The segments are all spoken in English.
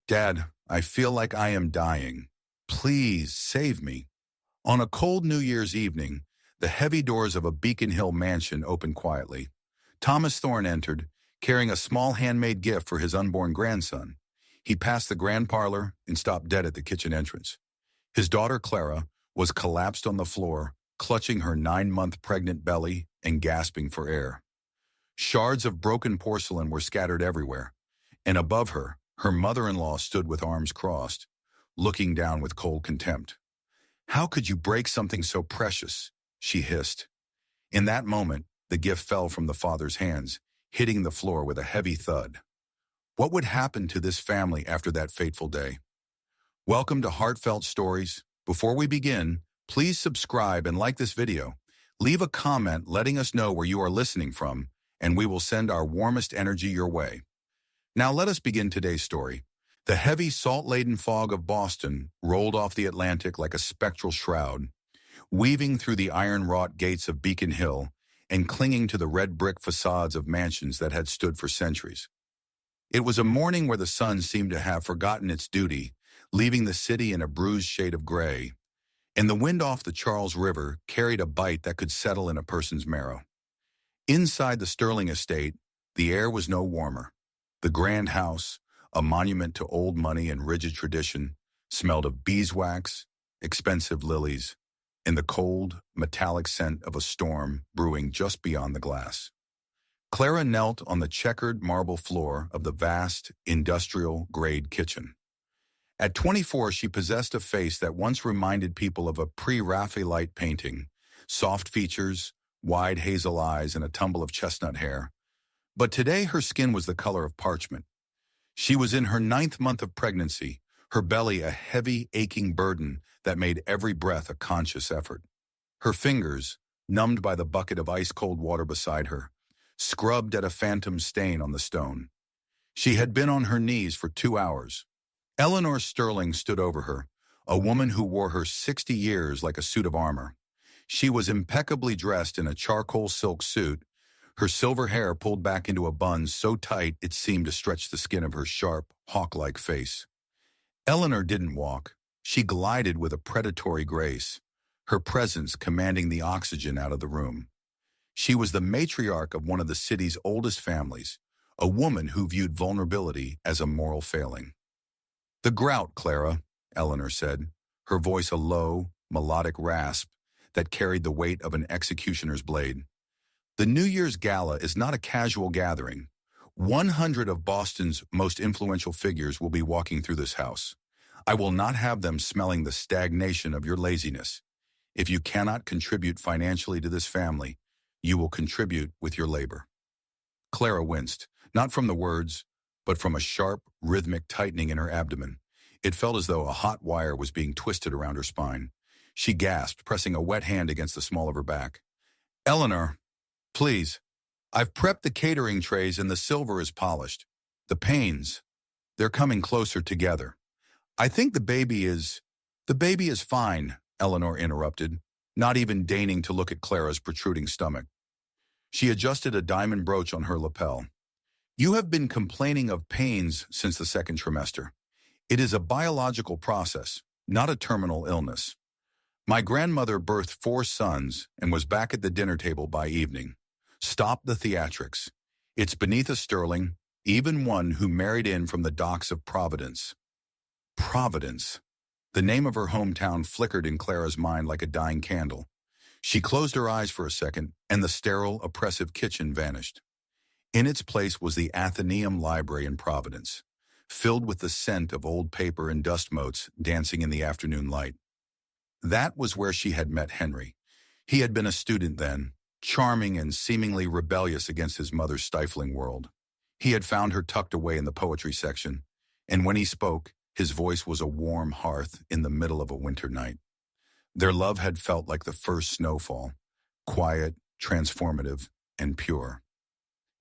Dad, I feel like I am dying. Please save me. On a cold New Year's evening, the heavy doors of a Beacon Hill mansion opened quietly. Thomas Thorne entered, carrying a small handmade gift for his unborn grandson. He passed the grand parlor and stopped dead at the kitchen entrance. His daughter Clara was collapsed on the floor, clutching her 9-month pregnant belly and gasping for air. Shards of broken porcelain were scattered everywhere, and above her, her mother-in-law stood with arms crossed, looking down with cold contempt. "How could you break something so precious?" she hissed. In that moment, the gift fell from the father's hands, hitting the floor with a heavy thud. What would happen to this family after that fateful day? Welcome to Heartfelt Stories. Before we begin, please subscribe and like this video. Leave a comment letting us know where you are listening from, and we will send our warmest energy your way. Now let us begin today's story. The heavy salt-laden fog of Boston rolled off the Atlantic like a spectral shroud, weaving through the iron-wrought gates of Beacon Hill and clinging to the red brick facades of mansions that had stood for centuries. It was a morning where the sun seemed to have forgotten its duty, leaving the city in a bruised shade of gray, and the wind off the Charles River carried a bite that could settle in a person's marrow. Inside the Sterling estate, the air was no warmer. The grand house, a monument to old money and rigid tradition, smelled of beeswax, expensive lilies, and the cold, metallic scent of a storm brewing just beyond the glass. Clara knelt on the checkered marble floor of the vast, industrial-grade kitchen. At 24, she possessed a face that once reminded people of a pre-Raphaelite painting, soft features, wide hazel eyes, and a tumble of chestnut hair. But today her skin was the color of parchment. She was in her 9th month of pregnancy, her belly a heavy, aching burden that made every breath a conscious effort. Her fingers, numbed by the bucket of ice-cold water beside her, scrubbed at a phantom stain on the stone. She had been on her knees for 2 hours. Eleanor Sterling stood over her, a woman who wore her 60 years like a suit of armor. She was impeccably dressed in a charcoal silk suit, her silver hair pulled back into a bun so tight it seemed to stretch the skin of her sharp, hawk-like face. Eleanor didn't walk. She glided with a predatory grace, her presence commanding the oxygen out of the room. She was the matriarch of one of the city's oldest families, a woman who viewed vulnerability as a moral failing. "The grout, Clara," Eleanor said, her voice a low, melodic rasp that carried the weight of an executioner's blade. "The New Year's Gala is not a casual gathering. 100 of Boston's most influential figures will be walking through this house. I will not have them smelling the stagnation of your laziness. If you cannot contribute financially to this family, you will contribute with your labor." Clara winced, not from the words, but from a sharp, rhythmic tightening in her abdomen. It felt as though a hot wire was being twisted around her spine. She gasped, pressing a wet hand against the small of her back. "Eleanor, please. I've prepped the catering trays and the silver is polished. The panes, they're coming closer together. I think the baby is fine," Eleanor interrupted, not even deigning to look at Clara's protruding stomach. She adjusted a diamond brooch on her lapel. "You have been complaining of pains since the 2nd trimester. It is a biological process, not a terminal illness. My grandmother birthed 4 sons and was back at the dinner table by evening. Stop the theatrics. It's beneath a Sterling, even one who married in from the docks of Providence." Providence. The name of her hometown flickered in Clara's mind like a dying candle. She closed her eyes for a second, and the sterile, oppressive kitchen vanished. In its place was the Athenaeum Library in Providence, filled with the scent of old paper and dust motes dancing in the afternoon light. That was where she had met Henry. He had been a student then, charming and seemingly rebellious against his mother's stifling world. He had found her tucked away in the poetry section, and when he spoke, his voice was a warm hearth in the middle of a winter night. Their love had felt like the first snowfall, quiet, transformative, and pure.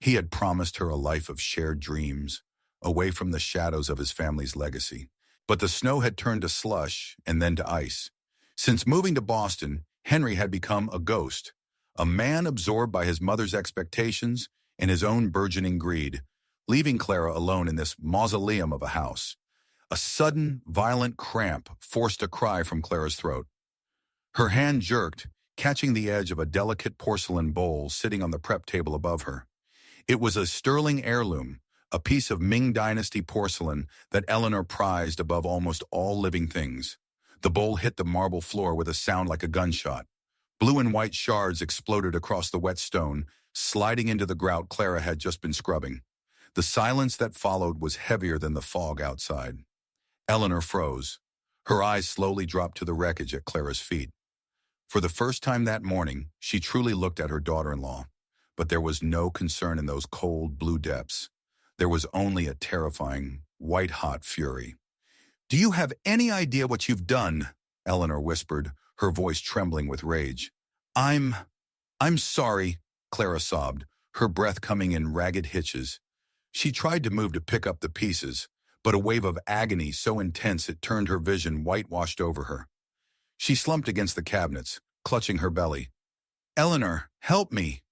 He had promised her a life of shared dreams, away from the shadows of his family's legacy. But the snow had turned to slush and then to ice. Since moving to Boston, Henry had become a ghost, a man absorbed by his mother's expectations and his own burgeoning greed, leaving Clara alone in this mausoleum of a house. A sudden, violent cramp forced a cry from Clara's throat. Her hand jerked, catching the edge of a delicate porcelain bowl sitting on the prep table above her. It was a sterling heirloom, a piece of Ming Dynasty porcelain that Eleanor prized above almost all living things. The bowl hit the marble floor with a sound like a gunshot. Blue and white shards exploded across the wet stone, sliding into the grout Clara had just been scrubbing. The silence that followed was heavier than the fog outside. Eleanor froze. Her eyes slowly dropped to the wreckage at Clara's feet. For the first time that morning, she truly looked at her daughter-in-law, but there was no concern in those cold blue depths. There was only a terrifying, white-hot fury. "Do you have any idea what you've done?" Eleanor whispered, her voice trembling with rage. I'm sorry," Clara sobbed, her breath coming in ragged hitches. She tried to move to pick up the pieces, but a wave of agony so intense it turned her vision whitewashed over her. She slumped against the cabinets, clutching her belly. "Eleanor, help me.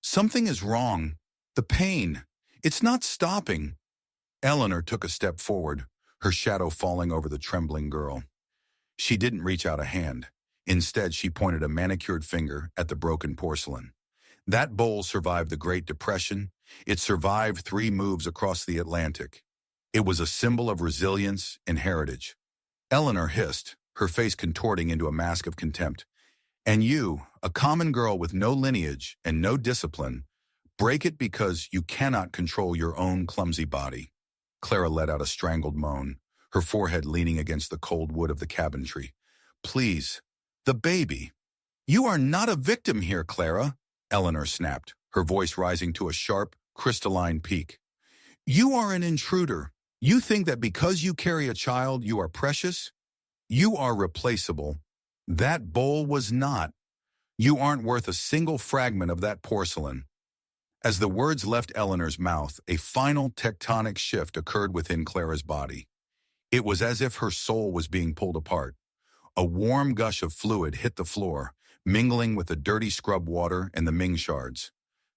Something is wrong. The pain. It's not stopping." Eleanor took a step forward, her shadow falling over the trembling girl. She didn't reach out a hand. Instead, she pointed a manicured finger at the broken porcelain. That bowl survived the Great Depression. It survived 3 moves across the Atlantic. It was a symbol of resilience and heritage. Eleanor hissed, her face contorting into a mask of contempt. "And you, a common girl with no lineage and no discipline, break it because you cannot control your own clumsy body." Clara let out a strangled moan, her forehead leaning against the cold wood of the cabinetry. "Please, the baby." "You are not a victim here, Clara," Eleanor snapped, her voice rising to a sharp, crystalline peak. "You are an intruder. You think that because you carry a child, you are precious? You are replaceable. That bowl was not. You aren't worth a single fragment of that porcelain." As the words left Eleanor's mouth, a final tectonic shift occurred within Clara's body. It was as if her soul was being pulled apart. A warm gush of fluid hit the floor, mingling with the dirty scrub water and the Ming shards.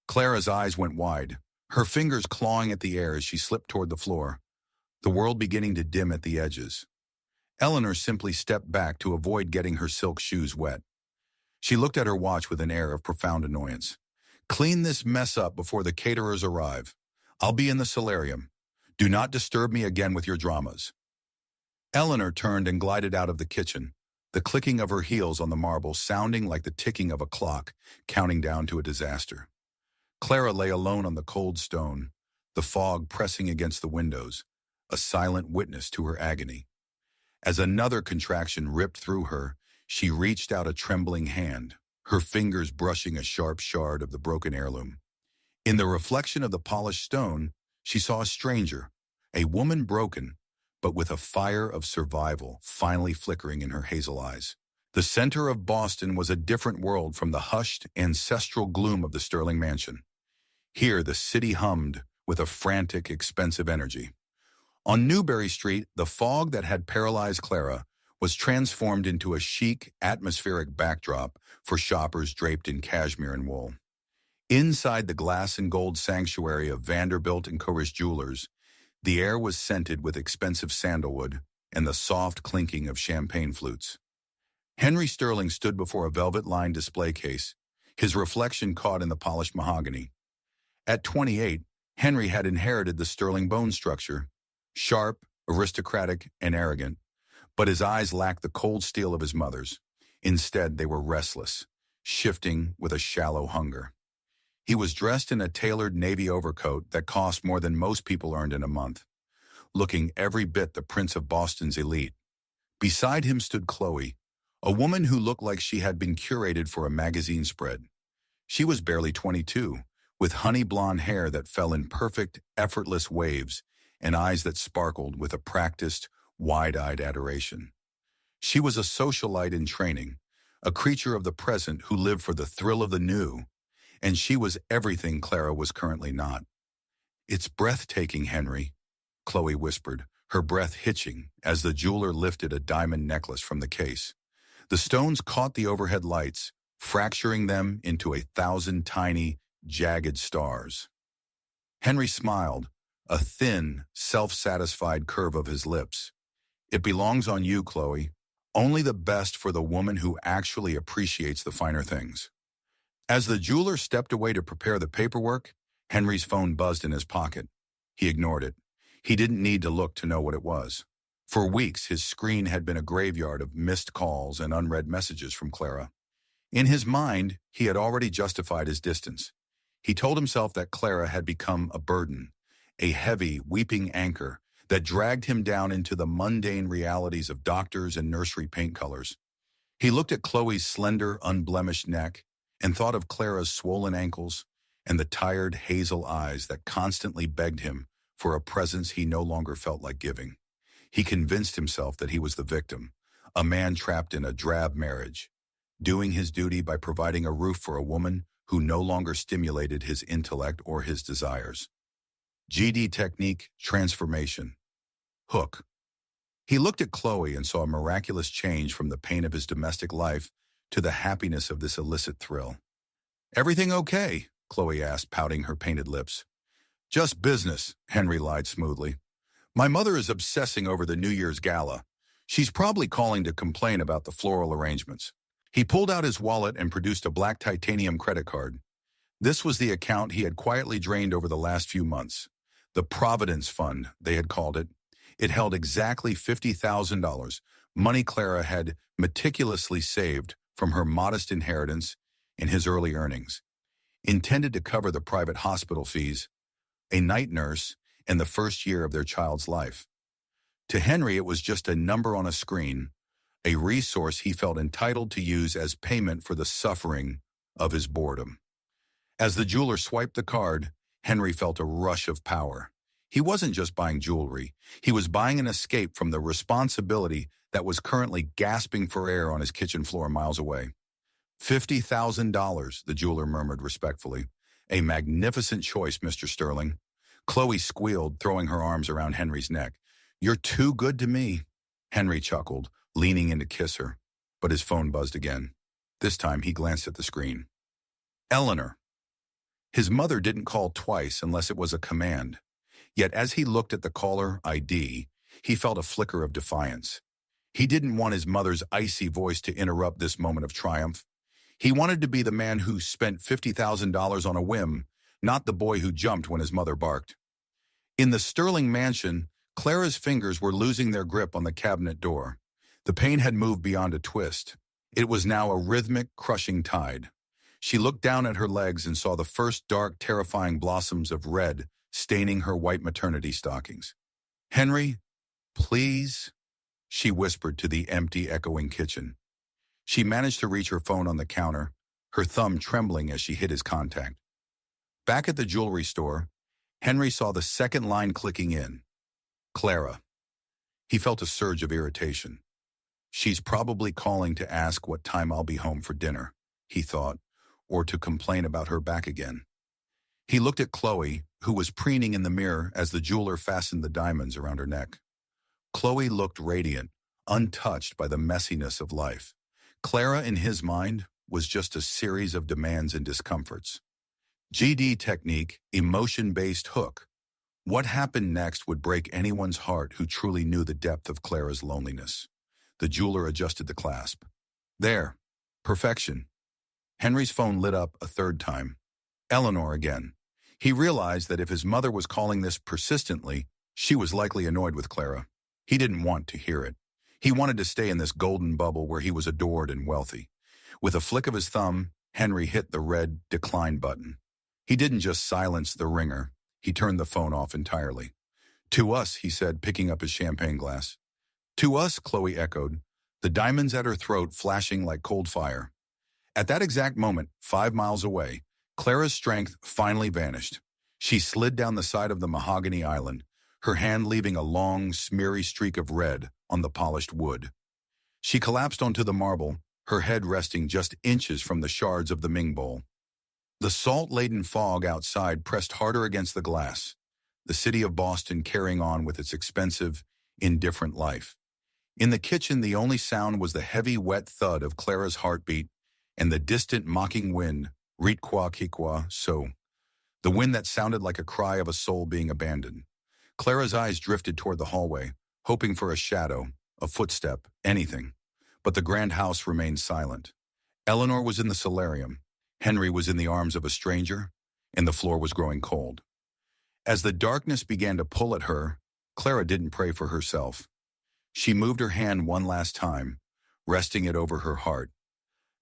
Clara's eyes went wide, her fingers clawing at the air as she slipped toward the floor, the world beginning to dim at the edges. Eleanor simply stepped back to avoid getting her silk shoes wet. She looked at her watch with an air of profound annoyance. "Clean this mess up before the caterers arrive. I'll be in the solarium. Do not disturb me again with your dramas." Eleanor turned and glided out of the kitchen, the clicking of her heels on the marble sounding like the ticking of a clock, counting down to a disaster. Clara lay alone on the cold stone, the fog pressing against the windows, a silent witness to her agony. As another contraction ripped through her, she reached out a trembling hand, her fingers brushing a sharp shard of the broken heirloom. In the reflection of the polished stone, she saw a stranger, a woman broken, but with a fire of survival finally flickering in her hazel eyes. The center of Boston was a different world from the hushed, ancestral gloom of the Sterling mansion. Here, the city hummed with a frantic, expensive energy. On Newbury Street, the fog that had paralyzed Clara was transformed into a chic, atmospheric backdrop for shoppers draped in cashmere and wool. Inside the glass and gold sanctuary of Vanderbilt and Courier jewelers, the air was scented with expensive sandalwood and the soft clinking of champagne flutes. Henry Sterling stood before a velvet-lined display case, his reflection caught in the polished mahogany. At 28, Henry had inherited the Sterling bone structure, sharp, aristocratic, and arrogant, but his eyes lacked the cold steel of his mother's. Instead, they were restless, shifting with a shallow hunger. He was dressed in a tailored navy overcoat that cost more than most people earned in a month, looking every bit the Prince of Boston's elite. Beside him stood Chloe, a woman who looked like she had been curated for a magazine spread. She was barely 22, with honey blonde hair that fell in perfect, effortless waves and eyes that sparkled with a practiced, wide-eyed adoration. She was a socialite in training, a creature of the present who lived for the thrill of the new, and she was everything Clara was currently not. "It's breathtaking, Henry," Chloe whispered, her breath hitching as the jeweler lifted a diamond necklace from the case. The stones caught the overhead lights, fracturing them into 1,000 tiny, jagged stars. Henry smiled, a thin, self-satisfied curve of his lips. It belongs on you, Chloe. Only the best for the woman who actually appreciates the finer things. As the jeweler stepped away to prepare the paperwork, Henry's phone buzzed in his pocket. He ignored it. He didn't need to look to know what it was. For weeks, his screen had been a graveyard of missed calls and unread messages from Clara. In his mind, he had already justified his distance. He told himself that Clara had become a burden, a heavy, weeping anchor that dragged him down into the mundane realities of doctors and nursery paint colors. He looked at Chloe's slender, unblemished neck and thought of Clara's swollen ankles and the tired hazel eyes that constantly begged him for a presence he no longer felt like giving. He convinced himself that he was the victim, a man trapped in a drab marriage, doing his duty by providing a roof for a woman who no longer stimulated his intellect or his desires. GD technique, transformation. Hook. He looked at Chloe and saw a miraculous change from the pain of his domestic life to the happiness of this illicit thrill. "Everything okay?" Chloe asked, pouting her painted lips. "Just business," Henry lied smoothly. "My mother is obsessing over the New Year's gala. She's probably calling to complain about the floral arrangements." He pulled out his wallet and produced a black titanium credit card. This was the account he had quietly drained over the last few months. The Providence Fund, they had called it. It held exactly $50,000, money Clara had meticulously saved from her modest inheritance and his early earnings, intended to cover the private hospital fees, a night nurse, and the first year of their child's life. To Henry, it was just a number on a screen, a resource he felt entitled to use as payment for the suffering of his boredom. As the jeweler swiped the card, Henry felt a rush of power. He wasn't just buying jewelry. He was buying an escape from the responsibility that was currently gasping for air on his kitchen floor miles away. $50,000, the jeweler murmured respectfully. "A magnificent choice, Mr. Sterling." Chloe squealed, throwing her arms around Henry's neck. "You're too good to me." Henry chuckled, leaning in to kiss her, but his phone buzzed again. This time he glanced at the screen. Eleanor. His mother didn't call twice unless it was a command. Yet as he looked at the caller ID, he felt a flicker of defiance. He didn't want his mother's icy voice to interrupt this moment of triumph. He wanted to be the man who spent $50,000 on a whim, not the boy who jumped when his mother barked. In the Sterling mansion, Clara's fingers were losing their grip on the cabinet door. The pain had moved beyond a twist. It was now a rhythmic, crushing tide. She looked down at her legs and saw the first dark, terrifying blossoms of red staining her white maternity stockings. "Henry, please," she whispered to the empty, echoing kitchen. She managed to reach her phone on the counter, her thumb trembling as she hit his contact. Back at the jewelry store, Henry saw the second line clicking in. Clara. He felt a surge of irritation. "She's probably calling to ask what time I'll be home for dinner," he thought, or to complain about her back again. He looked at Chloe, who was preening in the mirror as the jeweler fastened the diamonds around her neck. Chloe looked radiant, untouched by the messiness of life. Clara, in his mind, was just a series of demands and discomforts. GD technique, emotion-based hook. What happened next would break anyone's heart who truly knew the depth of Clara's loneliness. The jeweler adjusted the clasp. There. Perfection. Henry's phone lit up a third time. Eleanor again. He realized that if his mother was calling this persistently, she was likely annoyed with Clara. He didn't want to hear it. He wanted to stay in this golden bubble where he was adored and wealthy. With a flick of his thumb, Henry hit the red decline button. He didn't just silence the ringer. He turned the phone off entirely. "To us," he said, picking up his champagne glass. "To us," Chloe echoed, the diamonds at her throat flashing like cold fire. At that exact moment, 5 miles away, Clara's strength finally vanished. She slid down the side of the mahogany island, her hand leaving a long, smeary streak of red on the polished wood. She collapsed onto the marble, her head resting just inches from the shards of the Ming bowl. The salt-laden fog outside pressed harder against the glass, the city of Boston carrying on with its expensive, indifferent life. In the kitchen, the only sound was the heavy, wet thud of Clara's heartbeat and the distant, mocking wind, rit-qua kikwa so, the wind that sounded like a cry of a soul being abandoned. Clara's eyes drifted toward the hallway, hoping for a shadow, a footstep, anything. But the grand house remained silent. Eleanor was in the solarium. Henry was in the arms of a stranger, and the floor was growing cold. As the darkness began to pull at her, Clara didn't pray for herself. She moved her hand one last time, resting it over her heart,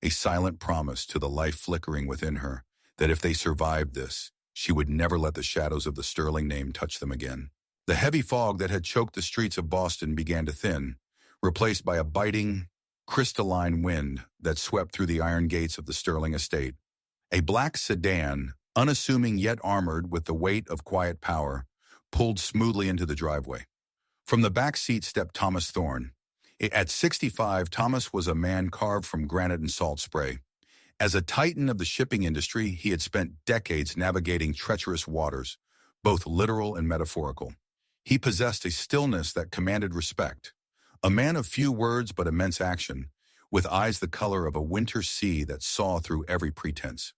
a silent promise to the life flickering within her that if they survived this, she would never let the shadows of the Sterling name touch them again. The heavy fog that had choked the streets of Boston began to thin, replaced by a biting, crystalline wind that swept through the iron gates of the Sterling estate. A black sedan, unassuming yet armored with the weight of quiet power, pulled smoothly into the driveway. From the back seat stepped Thomas Thorne. At 65, Thomas was a man carved from granite and salt spray. As a titan of the shipping industry, he had spent decades navigating treacherous waters, both literal and metaphorical. He possessed a stillness that commanded respect. A man of few words but immense action, with eyes the color of a winter sea that saw through every pretense.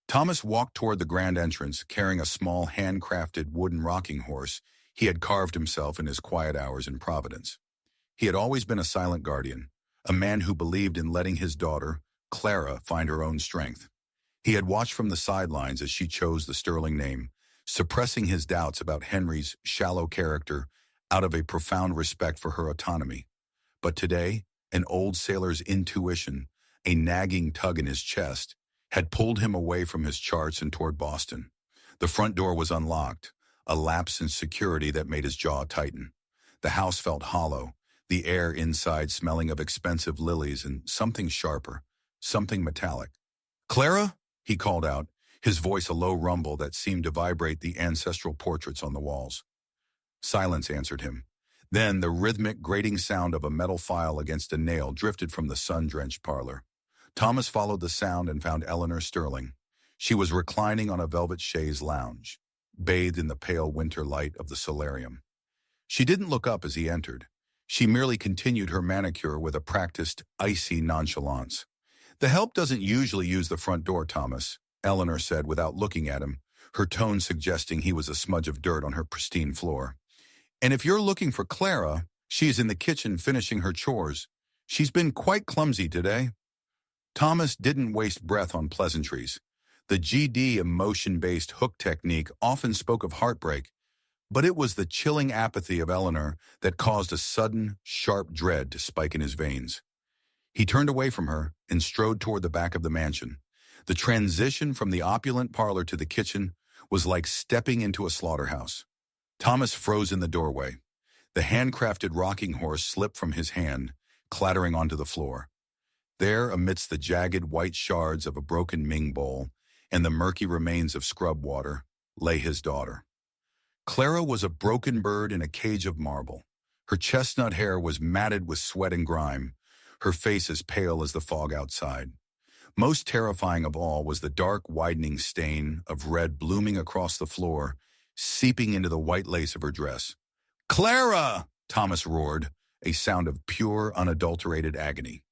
Thomas walked toward the grand entrance, carrying a small handcrafted wooden rocking horse he had carved himself in his quiet hours in Providence. He had always been a silent guardian, a man who believed in letting his daughter, Clara, find her own strength. He had watched from the sidelines as she chose the Sterling name, suppressing his doubts about Henry's shallow character out of a profound respect for her autonomy. But today, an old sailor's intuition, a nagging tug in his chest, had pulled him away from his charts and toward Boston. The front door was unlocked, a lapse in security that made his jaw tighten. The house felt hollow, the air inside smelling of expensive lilies and something sharper, something metallic. "Clara?" he called out, his voice a low rumble that seemed to vibrate the ancestral portraits on the walls. Silence answered him. Then the rhythmic grating sound of a metal file against a nail drifted from the sun-drenched parlor. Thomas followed the sound and found Eleanor Sterling. She was reclining on a velvet chaise lounge, bathed in the pale winter light of the solarium. She didn't look up as he entered. She merely continued her manicure with a practiced, icy nonchalance. "The help doesn't usually use the front door, Thomas," Eleanor said without looking at him, her tone suggesting he was a smudge of dirt on her pristine floor. "And if you're looking for Clara, she is in the kitchen finishing her chores. She's been quite clumsy today." Thomas didn't waste breath on pleasantries. The GD emotion-based hook technique often spoke of heartbreak, but it was the chilling apathy of Eleanor that caused a sudden, sharp dread to spike in his veins. He turned away from her and strode toward the back of the mansion. The transition from the opulent parlor to the kitchen was like stepping into a slaughterhouse. Thomas froze in the doorway. The handcrafted rocking horse slipped from his hand, clattering onto the floor. There, amidst the jagged white shards of a broken Ming bowl and the murky remains of scrub water, lay his daughter. Clara was a broken bird in a cage of marble. Her chestnut hair was matted with sweat and grime, her face as pale as the fog outside. Most terrifying of all was the dark, widening stain of red blooming across the floor, seeping into the white lace of her dress. "Clara!" Thomas roared, a sound of pure, unadulterated agony.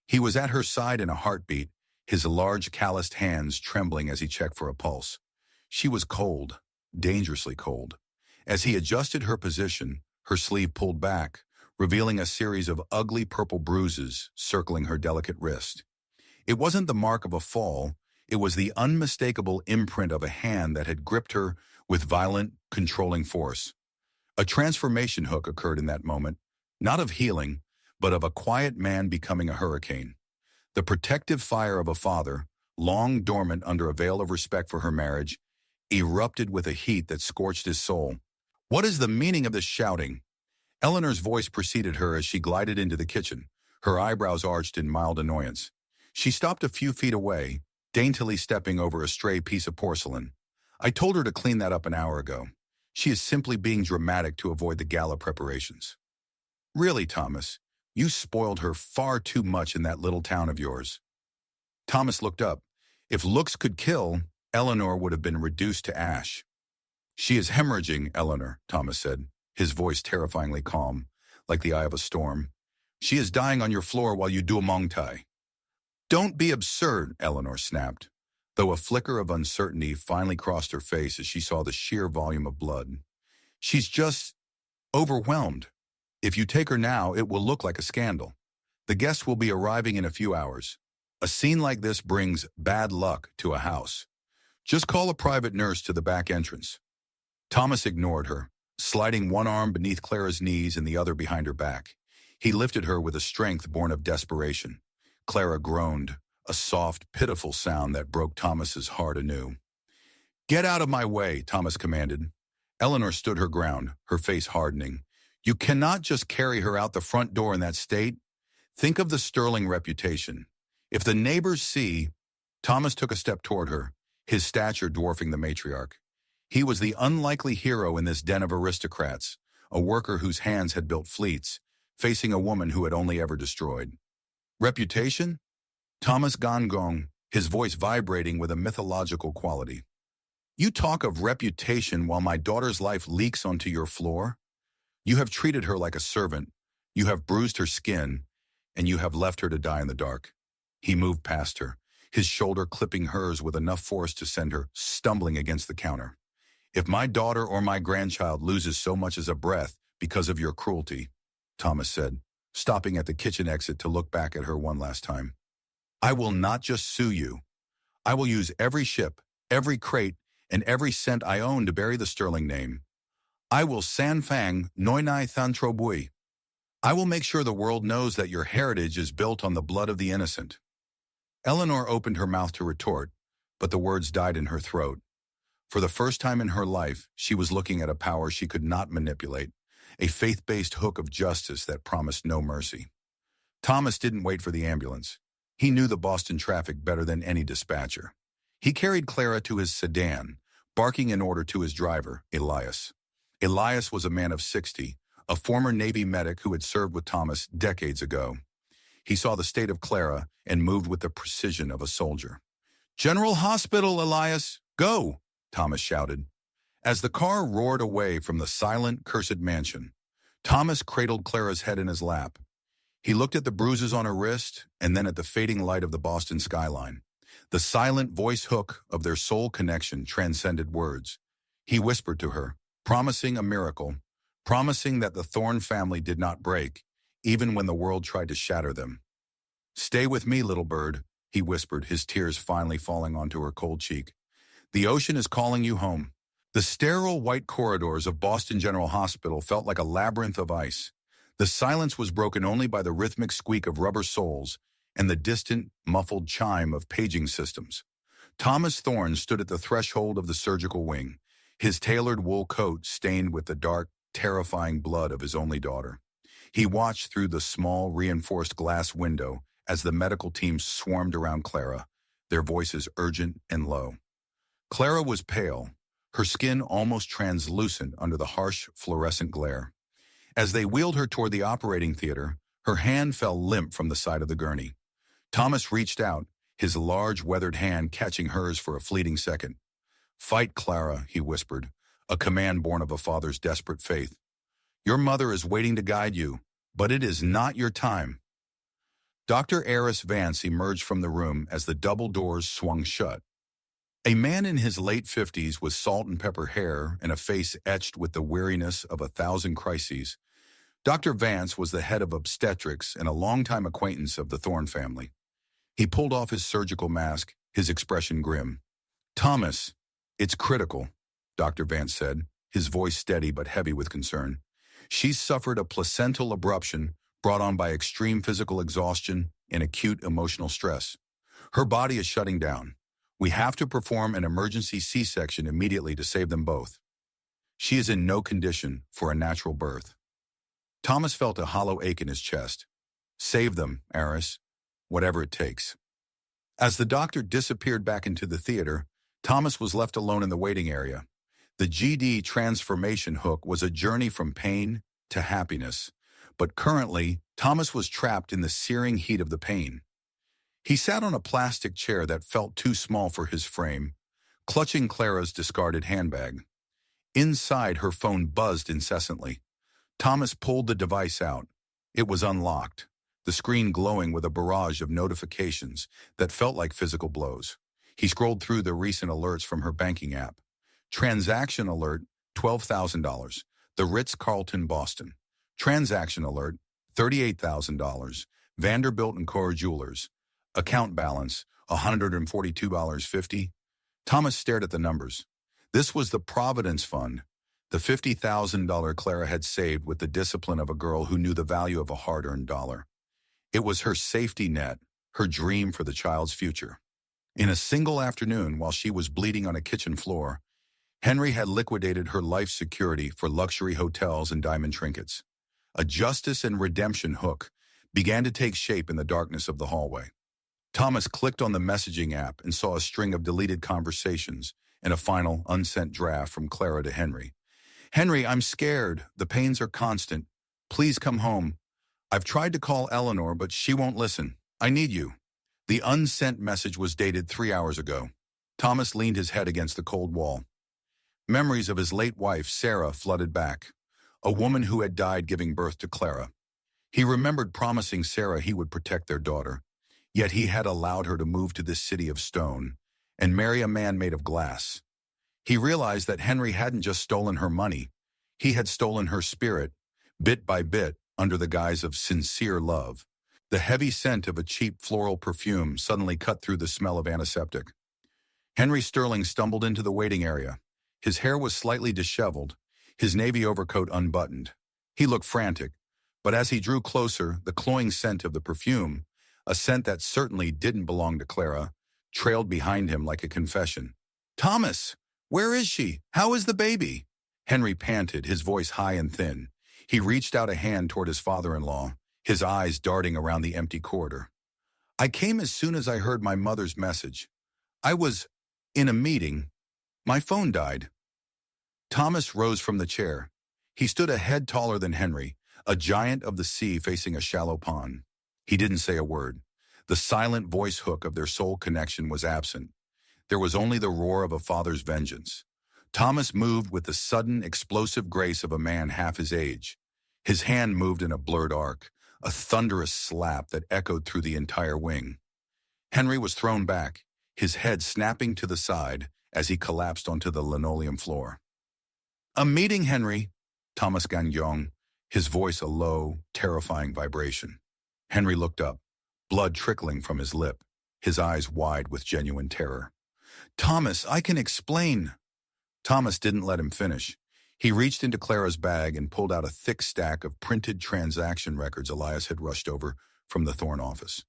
He was at her side in a heartbeat, his large, calloused hands trembling as he checked for a pulse. She was cold, dangerously cold. As he adjusted her position, her sleeve pulled back, revealing a series of ugly purple bruises circling her delicate wrist. It wasn't the mark of a fall, it was the unmistakable imprint of a hand that had gripped her with violent, controlling force. A transformation hook occurred in that moment, not of healing, but of a quiet man becoming a hurricane. The protective fire of a father, long dormant under a veil of respect for her marriage, erupted with a heat that scorched his soul. "What is the meaning of this shouting?" Eleanor's voice preceded her as she glided into the kitchen, her eyebrows arched in mild annoyance. She stopped a few feet away, daintily stepping over a stray piece of porcelain. "I told her to clean that up an hour ago. She is simply being dramatic to avoid the gala preparations." "Really, Thomas, you spoiled her far too much in that little town of yours." Thomas looked up. If looks could kill, Eleanor would have been reduced to ash. "She is hemorrhaging, Eleanor," Thomas said, his voice terrifyingly calm, like the eye of a storm. "She is dying on your floor while you do a Mong Tai." "Don't be absurd," Eleanor snapped, though a flicker of uncertainty finally crossed her face as she saw the sheer volume of blood. "She's just overwhelmed." If you take her now, it will look like a scandal. The guests will be arriving in a few hours. A scene like this brings bad luck to a house. Just call a private nurse to the back entrance. Thomas ignored her, sliding one arm beneath Clara's knees and the other behind her back. He lifted her with a strength born of desperation. Clara groaned, a soft, pitiful sound that broke Thomas's heart anew. "Get out of my way," Thomas commanded. Eleanor stood her ground, her face hardening. "You cannot just carry her out the front door in that state. Think of the sterling reputation. If the neighbors see—" Thomas took a step toward her, his stature dwarfing the matriarch. He was the unlikely hero in this den of aristocrats, a worker whose hands had built fleets, facing a woman who had only ever destroyed. Reputation? Thomas Gongong, his voice vibrating with a mythological quality. "You talk of reputation while my daughter's life leaks onto your floor? You have treated her like a servant, you have bruised her skin, and you have left her to die in the dark." He moved past her, his shoulder clipping hers with enough force to send her stumbling against the counter. "If my daughter or my grandchild loses so much as a breath because of your cruelty," Thomas said, stopping at the kitchen exit to look back at her one last time, "I will not just sue you. I will use every ship, every crate, and every cent I own to bury the sterling name. I will sanfang noinai thantrobui. I will make sure the world knows that your heritage is built on the blood of the innocent." Eleanor opened her mouth to retort, but the words died in her throat. For the first time in her life, she was looking at a power she could not manipulate, a faith-based hook of justice that promised no mercy. Thomas didn't wait for the ambulance. He knew the Boston traffic better than any dispatcher. He carried Clara to his sedan, barking an order to his driver, Elias. Elias was a man of 60, a former Navy medic who had served with Thomas decades ago. He saw the state of Clara and moved with the precision of a soldier. "General Hospital, Elias, go!" Thomas shouted. As the car roared away from the silent, cursed mansion, Thomas cradled Clara's head in his lap. He looked at the bruises on her wrist and then at the fading light of the Boston skyline. The silent voice hook of their soul connection transcended words. He whispered to her, promising a miracle, promising that the Thorne family did not break, even when the world tried to shatter them. "Stay with me, little bird," he whispered, his tears finally falling onto her cold cheek. "The ocean is calling you home." The sterile white corridors of Boston General Hospital felt like a labyrinth of ice. The silence was broken only by the rhythmic squeak of rubber soles and the distant, muffled chime of paging systems. Thomas Thorne stood at the threshold of the surgical wing, his tailored wool coat stained with the dark, terrifying blood of his only daughter. He watched through the small, reinforced glass window as the medical team swarmed around Clara, their voices urgent and low. Clara was pale, her skin almost translucent under the harsh, fluorescent glare. As they wheeled her toward the operating theater, her hand fell limp from the side of the gurney. Thomas reached out, his large, weathered hand catching hers for a fleeting second. "Fight, Clara," he whispered, a command born of a father's desperate faith. "Your mother is waiting to guide you, but it is not your time." Dr. Eris Vance emerged from the room as the double doors swung shut. A man in his late 50s with salt and pepper hair and a face etched with the weariness of 1,000 crises. Dr. Vance was the head of obstetrics and a longtime acquaintance of the Thorne family. He pulled off his surgical mask, his expression grim. "Thomas, it's critical," Dr. Vance said, his voice steady but heavy with concern. "She's suffered a placental abruption brought on by extreme physical exhaustion and acute emotional stress. Her body is shutting down. We have to perform an emergency C-section immediately to save them both. She is in no condition for a natural birth." Thomas felt a hollow ache in his chest. "Save them, Eris, whatever it takes." As the doctor disappeared back into the theater, Thomas was left alone in the waiting area. The GD transformation hook was a journey from pain to happiness, but currently, Thomas was trapped in the searing heat of the pain. He sat on a plastic chair that felt too small for his frame, clutching Clara's discarded handbag. Inside, her phone buzzed incessantly. Thomas pulled the device out. It was unlocked, the screen glowing with a barrage of notifications that felt like physical blows. He scrolled through the recent alerts from her banking app. Transaction alert, $12,000. The Ritz-Carlton, Boston. Transaction alert, $38,000. Vanderbilt and Core Jewelers. Account balance, $142.50. Thomas stared at the numbers. This was the Providence Fund, the $50,000 Clara had saved with the discipline of a girl who knew the value of a hard-earned dollar. It was her safety net, her dream for the child's future. In a single afternoon, while she was bleeding on a kitchen floor, Henry had liquidated her life security for luxury hotels and diamond trinkets. A justice and redemption hook began to take shape in the darkness of the hallway. Thomas clicked on the messaging app and saw a string of deleted conversations and a final, unsent draft from Clara to Henry. "Henry, I'm scared. The pains are constant. Please come home. I've tried to call Eleanor, but she won't listen. I need you." The unsent message was dated 3 hours ago. Thomas leaned his head against the cold wall. Memories of his late wife, Sarah, flooded back, a woman who had died giving birth to Clara. He remembered promising Sarah he would protect their daughter, yet he had allowed her to move to this city of stone and marry a man made of glass. He realized that Henry hadn't just stolen her money, he had stolen her spirit, bit by bit, under the guise of sincere love. The heavy scent of a cheap floral perfume suddenly cut through the smell of antiseptic. Henry Sterling stumbled into the waiting area. His hair was slightly disheveled, his navy overcoat unbuttoned. He looked frantic, but as he drew closer, the cloying scent of the perfume, a scent that certainly didn't belong to Clara, trailed behind him like a confession. "Thomas, where is she? How is the baby?" Henry panted, his voice high and thin. He reached out a hand toward his father-in-law, his eyes darting around the empty corridor. "I came as soon as I heard my mother's message. I was in a meeting. My phone died." Thomas rose from the chair. He stood a head taller than Henry, a giant of the sea facing a shallow pond. He didn't say a word. The silent voice hook of their soul connection was absent. There was only the roar of a father's vengeance. Thomas moved with the sudden, explosive grace of a man half his age. His hand moved in a blurred arc, a thunderous slap that echoed through the entire wing. Henry was thrown back, his head snapping to the side as he collapsed onto the linoleum floor. "A meeting, Henry," Thomas Gagnon, his voice a low, terrifying vibration. Henry looked up, blood trickling from his lip, his eyes wide with genuine terror. "Thomas, I can explain." Thomas didn't let him finish. He reached into Clara's bag and pulled out a thick stack of printed transaction records Elias had rushed over from the Thorne office.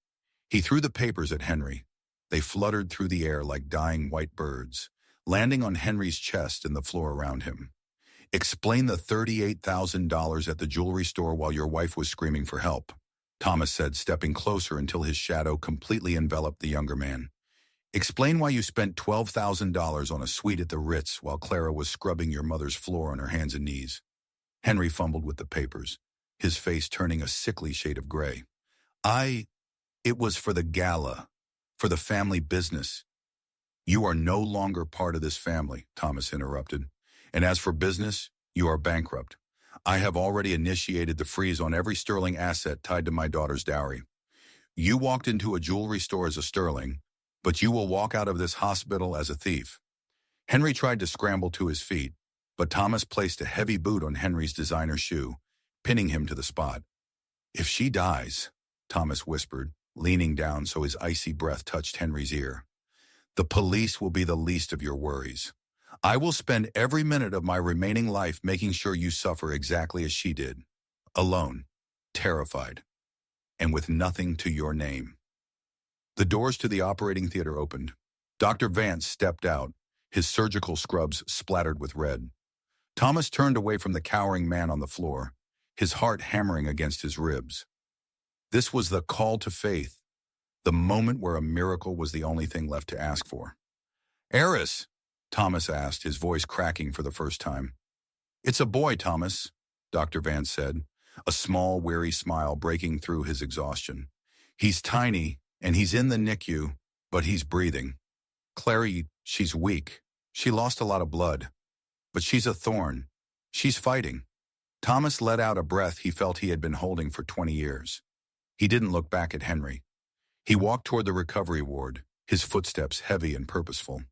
He threw the papers at Henry. They fluttered through the air like dying white birds, landing on Henry's chest and the floor around him. "Explain the $38,000 at the jewelry store while your wife was screaming for help," Thomas said, stepping closer until his shadow completely enveloped the younger man. "Explain why you spent $12,000 on a suite at the Ritz while Clara was scrubbing your mother's floor on her hands and knees." Henry fumbled with the papers, his face turning a sickly shade of gray. It was for the gala, for the family business." "You are no longer part of this family," Thomas interrupted. "And as for business, you are bankrupt. I have already initiated the freeze on every Sterling asset tied to my daughter's dowry. You walked into a jewelry store as a Sterling, but you will walk out of this hospital as a thief." Henry tried to scramble to his feet, but Thomas placed a heavy boot on Henry's designer shoe, pinning him to the spot. "If she dies," Thomas whispered, leaning down so his icy breath touched Henry's ear, "the police will be the least of your worries. I will spend every minute of my remaining life making sure you suffer exactly as she did, alone, terrified, and with nothing to your name." The doors to the operating theater opened. Dr. Vance stepped out, his surgical scrubs splattered with red. Thomas turned away from the cowering man on the floor, his heart hammering against his ribs. This was the call to faith, the moment where a miracle was the only thing left to ask for. "Eris?" Thomas asked, his voice cracking for the first time. "It's a boy, Thomas," Dr. Vance said, a small, weary smile breaking through his exhaustion. "He's tiny, and he's in the NICU, but he's breathing. Clary, she's weak. She lost a lot of blood. But she's a thorn. She's fighting." Thomas let out a breath he felt he had been holding for 20 years. He didn't look back at Henry. He walked toward the recovery ward, his footsteps heavy and purposeful.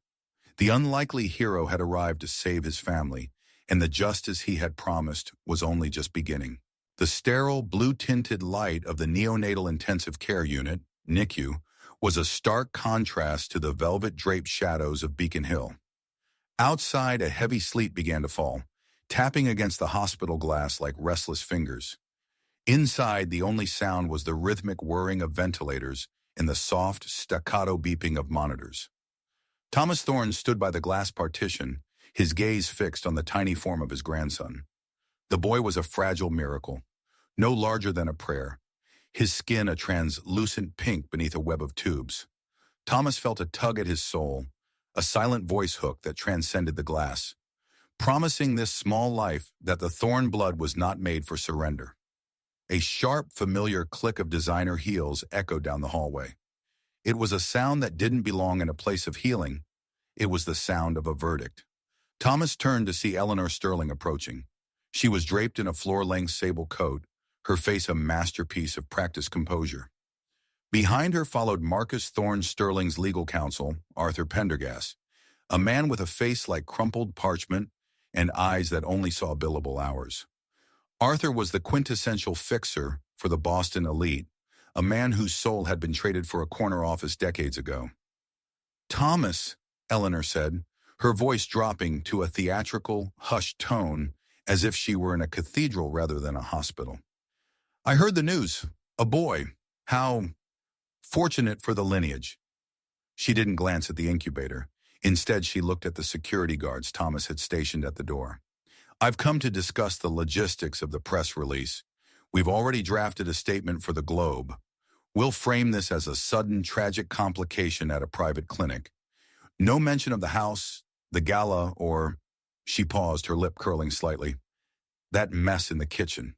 The unlikely hero had arrived to save his family, and the justice he had promised was only just beginning. The sterile, blue-tinted light of the neonatal intensive care unit, NICU, was a stark contrast to the velvet-draped shadows of Beacon Hill. Outside, a heavy sleet began to fall, tapping against the hospital glass like restless fingers. Inside, the only sound was the rhythmic whirring of ventilators and the soft, staccato beeping of monitors. Thomas Thorne stood by the glass partition, his gaze fixed on the tiny form of his grandson. The boy was a fragile miracle, no larger than a prayer, his skin a translucent pink beneath a web of tubes. Thomas felt a tug at his soul, a silent voice hook that transcended the glass, promising this small life that the Thorne blood was not made for surrender. A sharp, familiar click of designer heels echoed down the hallway. It was a sound that didn't belong in a place of healing. It was the sound of a verdict. Thomas turned to see Eleanor Sterling approaching. She was draped in a floor-length sable coat, her face a masterpiece of practiced composure. Behind her followed Marcus Thorne Sterling's legal counsel, Arthur Pendergast, a man with a face like crumpled parchment and eyes that only saw billable hours. Arthur was the quintessential fixer for the Boston elite, a man whose soul had been traded for a corner office decades ago. "Thomas," Eleanor said, her voice dropping to a theatrical, hushed tone as if she were in a cathedral rather than a hospital. "I heard the news. A boy. How fortunate for the lineage." She didn't glance at the incubator. Instead, she looked at the security guards Thomas had stationed at the door. "I've come to discuss the logistics of the press release. We've already drafted a statement for the Globe. We'll frame this as a sudden, tragic complication at a private clinic. No mention of the house, the gala, or," she paused, her lip curling slightly, "that mess in the kitchen."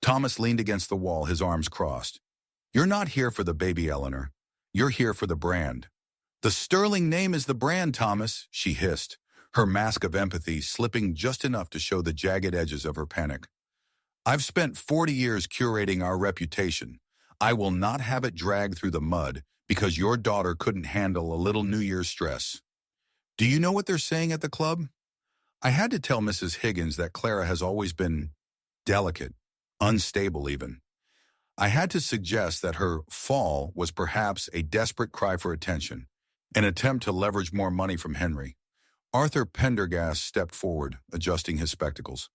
Thomas leaned against the wall, his arms crossed. "You're not here for the baby, Eleanor. You're here for the brand." "The Sterling name is the brand, Thomas," she hissed, her mask of empathy slipping just enough to show the jagged edges of her panic. "I've spent 40 years curating our reputation. I will not have it dragged through the mud because your daughter couldn't handle a little New Year's stress. Do you know what they're saying at the club? I had to tell Mrs. Higgins that Clara has always been delicate, unstable even. I had to suggest that her fall was perhaps a desperate cry for attention, an attempt to leverage more money from Henry." Arthur Pendergast stepped forward, adjusting his spectacles.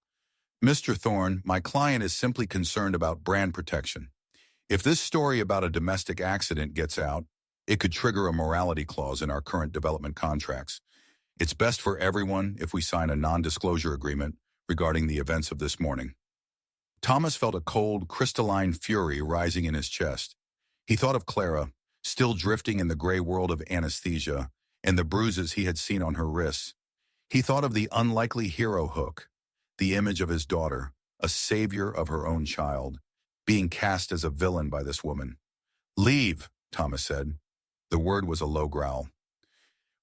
"Mr. Thorne, my client is simply concerned about brand protection. If this story about a domestic accident gets out, it could trigger a morality clause in our current development contracts. It's best for everyone if we sign a non-disclosure agreement regarding the events of this morning." Thomas felt a cold, crystalline fury rising in his chest. He thought of Clara, still drifting in the gray world of anesthesia, and the bruises he had seen on her wrists. He thought of the unlikely hero hook, the image of his daughter, a savior of her own child, being cast as a villain by this woman. "Leave," Thomas said. The word was a low growl.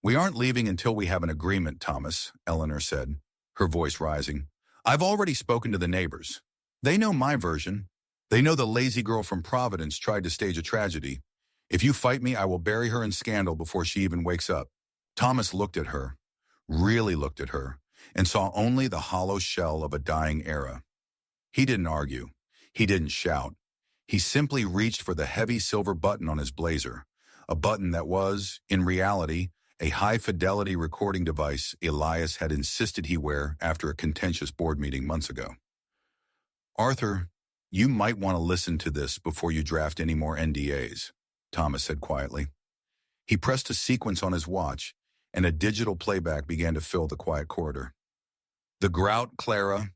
"We aren't leaving until we have an agreement, Thomas," Eleanor said, her voice rising. "I've already spoken to the neighbors. They know my version. They know the lazy girl from Providence tried to stage a tragedy. If you fight me, I will bury her in scandal before she even wakes up." Thomas looked at her, really looked at her, and saw only the hollow shell of a dying era. He didn't argue. He didn't shout. He simply reached for the heavy silver button on his blazer, a button that was, in reality, a high-fidelity recording device Elias had insisted he wear after a contentious board meeting months ago. "Arthur, you might want to listen to this before you draft any more NDAs," Thomas said quietly. He pressed a sequence on his watch, and a digital playback began to fill the quiet corridor. "The grout, Clara.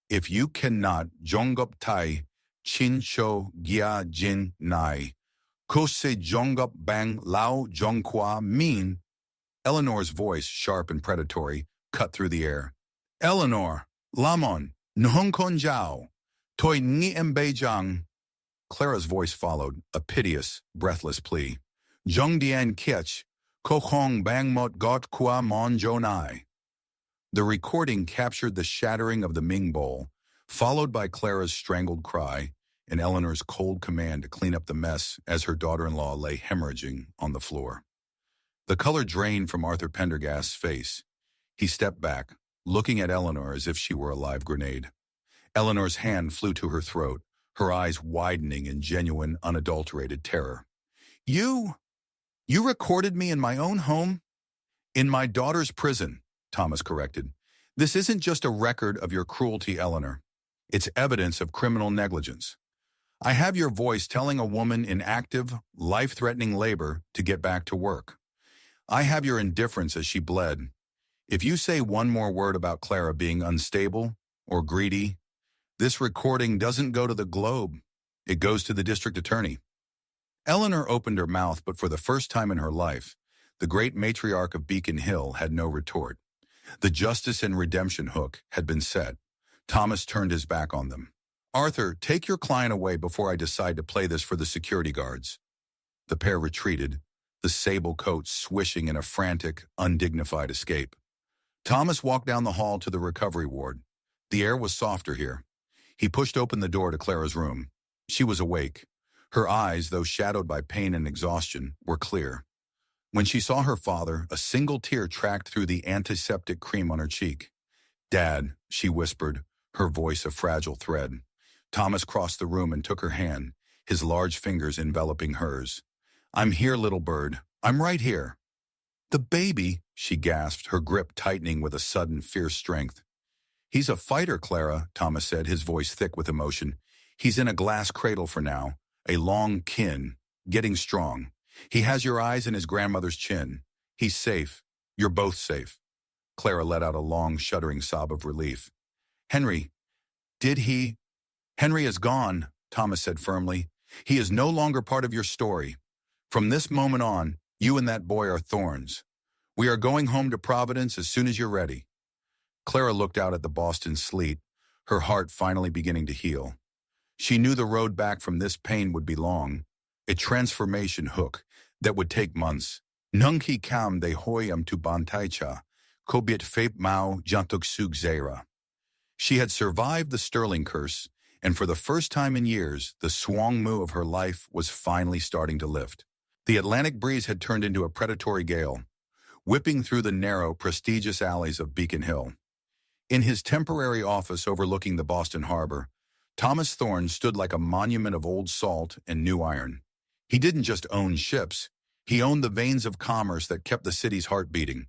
If you cannot jongup tai chin cho gia jin nai, kose jongup bang lao jongkwa mean." Eleanor's voice, sharp and predatory, cut through the air. "Eleanor, lamon, nhongkon jiao, toi ni mbejang." Clara's voice followed, a piteous, breathless plea. "Jongdian kiech, kochong bang mot got kwa mon jonai." The recording captured the shattering of the Ming bowl, followed by Clara's strangled cry and Eleanor's cold command to clean up the mess as her daughter-in-law lay hemorrhaging on the floor. The color drained from Arthur Pendergast's face. He stepped back, looking at Eleanor as if she were a live grenade. Eleanor's hand flew to her throat, her eyes widening in genuine, unadulterated terror. You recorded me in my own home? In my daughter's prison, Thomas corrected. This isn't just a record of your cruelty, Eleanor. It's evidence of criminal negligence. I have your voice telling a woman in active, life-threatening labor to get back to work. I have your indifference as she bled. If you say one more word about Clara being unstable or greedy, this recording doesn't go to the Globe. It goes to the district attorney. Eleanor opened her mouth, but for the first time in her life, the great matriarch of Beacon Hill had no retort. The justice and redemption hook had been set. Thomas turned his back on them. Arthur, take your client away before I decide to play this for the security guards. The pair retreated, the sable coat swishing in a frantic, undignified escape. Thomas walked down the hall to the recovery ward. The air was softer here. He pushed open the door to Clara's room. She was awake. Her eyes, though shadowed by pain and exhaustion, were clear. When she saw her father, a single tear tracked through the antiseptic cream on her cheek. "Dad," she whispered, her voice a fragile thread. Thomas crossed the room and took her hand, his large fingers enveloping hers. "I'm here, little bird. I'm right here." "The baby," she gasped, her grip tightening with a sudden, fierce strength. "He's a fighter, Clara," Thomas said, his voice thick with emotion. "He's in a glass cradle for now, a long kin, getting strong. He has your eyes and his grandmother's chin. He's safe. You're both safe." Clara let out a long, shuddering sob of relief. "Henry, Henry is gone," Thomas said firmly. "He is no longer part of your story. From this moment on, you and that boy are thorns. We are going home to Providence as soon as you're ready." Clara looked out at the Boston sleet, her heart finally beginning to heal. She knew the road back from this pain would be long, a transformation hook that would take months. Nunki kam de hoyam tu bantaicha, kobiet fape mau jantuk sug zera. She had survived the Sterling curse, and for the first time in years, the swang mu of her life was finally starting to lift. The Atlantic breeze had turned into a predatory gale, whipping through the narrow, prestigious alleys of Beacon Hill. In his temporary office overlooking the Boston harbor, Thomas Thorne stood like a monument of old salt and new iron. He didn't just own ships, he owned the veins of commerce that kept the city's heart beating.